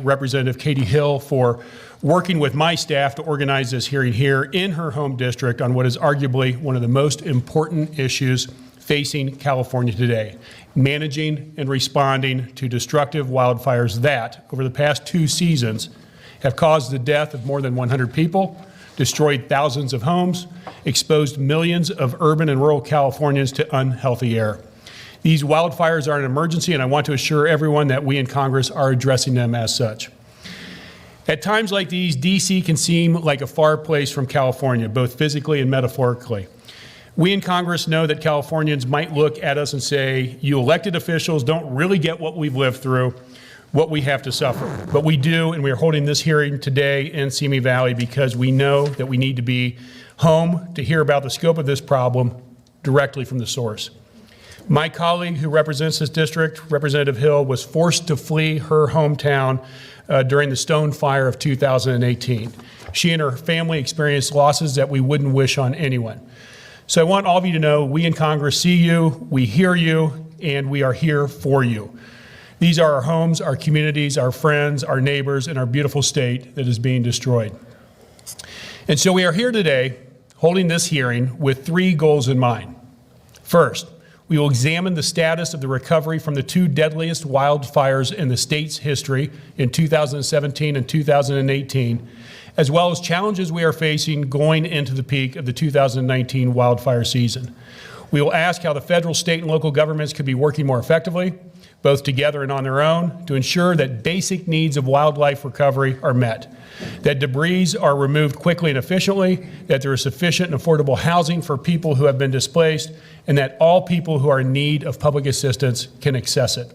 Representative Katie Hill for working with my staff to organize this hearing here in her home district on what is arguably one of the most important issues facing California today, managing and responding to destructive wildfires that, over the past 2 seasons, have caused the death of more than 100 people, destroyed thousands of homes, exposed millions of urban and rural Californians to unhealthy air. These wildfires are an emergency, and I want to assure everyone that we in Congress are addressing them as such. At times like these, D.C. can seem like a far place from California, both physically and metaphorically. We in Congress know that Californians might look at us and say, you elected officials don't really get what we've lived through, what we have to suffer. But we do, and we are holding this hearing today in Simi Valley because we know that we need to be home to hear about the scope of this problem directly from the source. My colleague who represents this district, Representative Hill, was forced to flee her hometown during the Stone Fire of 2018. She and her family experienced losses that we wouldn't wish on anyone. So I want all of you to know we in Congress see you, we hear you, and we are here for you. These are our homes, our communities, our friends, our neighbors, and our beautiful state that is being destroyed. And so we are here today holding this hearing with 3 goals in mind. First, we will examine the status of the recovery from the 2 deadliest wildfires in the state's history in 2017 and 2018, as well as challenges we are facing going into the peak of the 2019 wildfire season. We will ask how the federal, state, and local governments could be working more effectively, both together and on their own, to ensure that basic needs of wildlife recovery are met, that debris are removed quickly and efficiently, that there is sufficient and affordable housing for people who have been displaced, and that all people who are in need of public assistance can access it.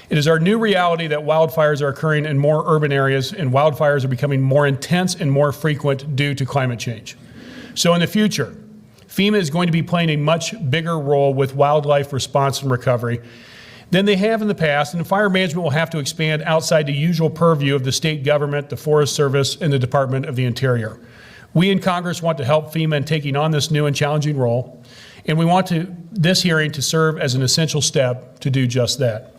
It is our new reality that wildfires are occurring in more urban areas, and wildfires are becoming more intense and more frequent due to climate change. So in the future, FEMA is going to be playing a much bigger role with wildlife response and recovery than they have in the past, and fire management will have to expand outside the usual purview of the state government, the Forest Service, and the Department of the Interior. We in Congress want to help FEMA in taking on this new and challenging role, and we want this hearing to serve as an essential step to do just that.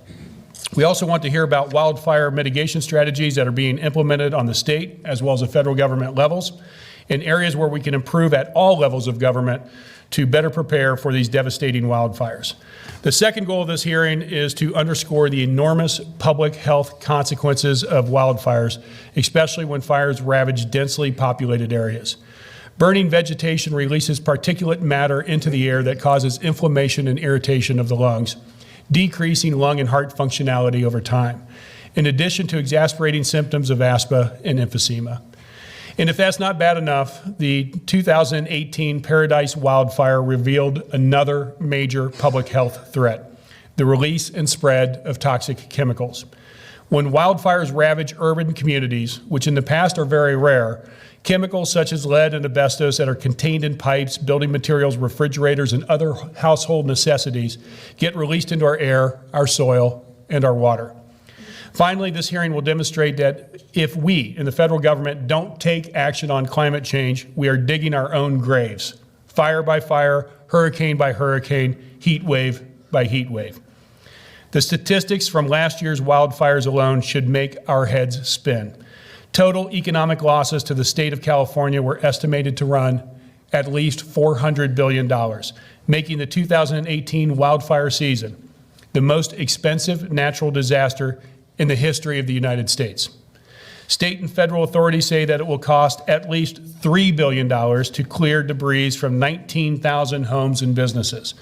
We also want to hear about wildfire mitigation strategies that are being implemented on the state as well as the federal government levels, in areas where we can improve at all levels of government to better prepare for these devastating wildfires. The second goal of this hearing is to underscore the enormous public health consequences of wildfires, especially when fires ravage densely populated areas. Burning vegetation releases particulate matter into the air that causes inflammation and irritation of the lungs, decreasing lung and heart functionality over time, in addition to exacerbating symptoms of asthma and emphysema. And if that's not bad enough, the 2018 Paradise wildfire revealed another major public health threat: the release and spread of toxic chemicals. When wildfires ravage urban communities, which in the past are very rare, chemicals such as lead and asbestos that are contained in pipes, building materials, refrigerators, and other household necessities get released into our air, our soil, and our water. Finally, this hearing will demonstrate that if we in the federal government don't take action on climate change, we are digging our own graves, fire by fire, hurricane by hurricane, heat wave by heat wave. The statistics from last year's wildfires alone should make our heads spin. Total economic losses to the state of California were estimated to run at least $400 billion, making the 2018 wildfire season the most expensive natural disaster in the history of the United States. State and federal authorities say that it will cost at least $3 billion to clear debris from 19,000 homes and businesses.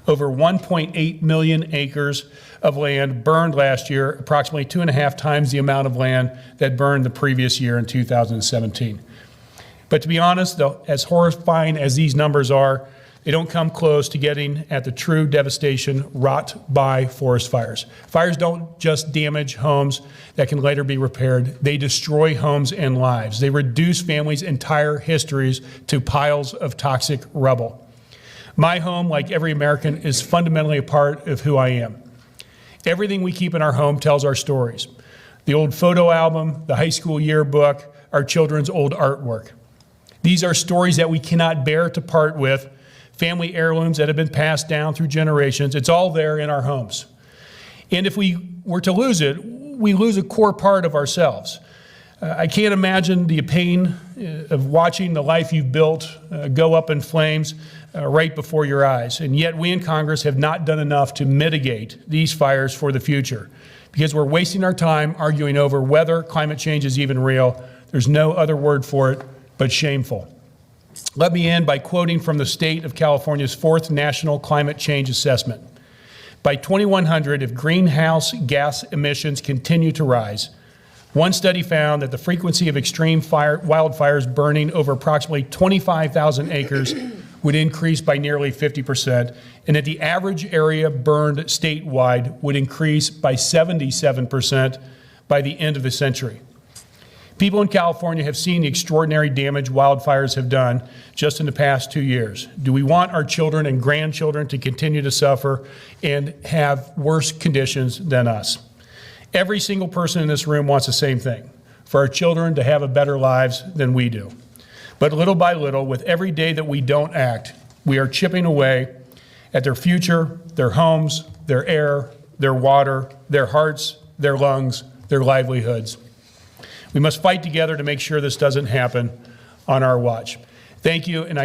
Over 1.8 million acres of land burned last year, approximately 2.5 times the amount of land that burned the previous year in 2017. But to be honest, though, as horrifying as these numbers are, they don't come close to getting at the true devastation wrought by forest fires. Fires don't just damage homes that can later be repaired. They destroy homes and lives. They reduce families' entire histories to piles of toxic rubble. My home, like every American, is fundamentally a part of who I am. Everything we keep in our home tells our stories. The old photo album, the high school yearbook, our children's old artwork. These are stories that we cannot bear to part with, family heirlooms that have been passed down through generations. It's all there in our homes. And if we were to lose it, we lose a core part of ourselves. I can't imagine the pain of watching the life you've built go up in flames right before your eyes. And yet we in Congress have not done enough to mitigate these fires for the future because we're wasting our time arguing over whether climate change is even real. There's no other word for it but shameful. Let me end by quoting from the state of California's 4th National Climate Change Assessment. By 2100, if greenhouse gas emissions continue to rise, one study found that the frequency of extreme wildfires burning over approximately 25,000 acres would increase by nearly 50%, and that the average area burned statewide would increase by 77% by the end of the century. People in California have seen the extraordinary damage wildfires have done just in the past 2 years. Do we want our children and grandchildren to continue to suffer and have worse conditions than us? Every single person in this room wants the same thing, for our children to have better lives than we do. But little by little, with every day that we don't act, we are chipping away at their future, their homes, their air, their water, their hearts, their lungs, their livelihoods. We must fight together to make sure this doesn't happen on our watch. Thank you, and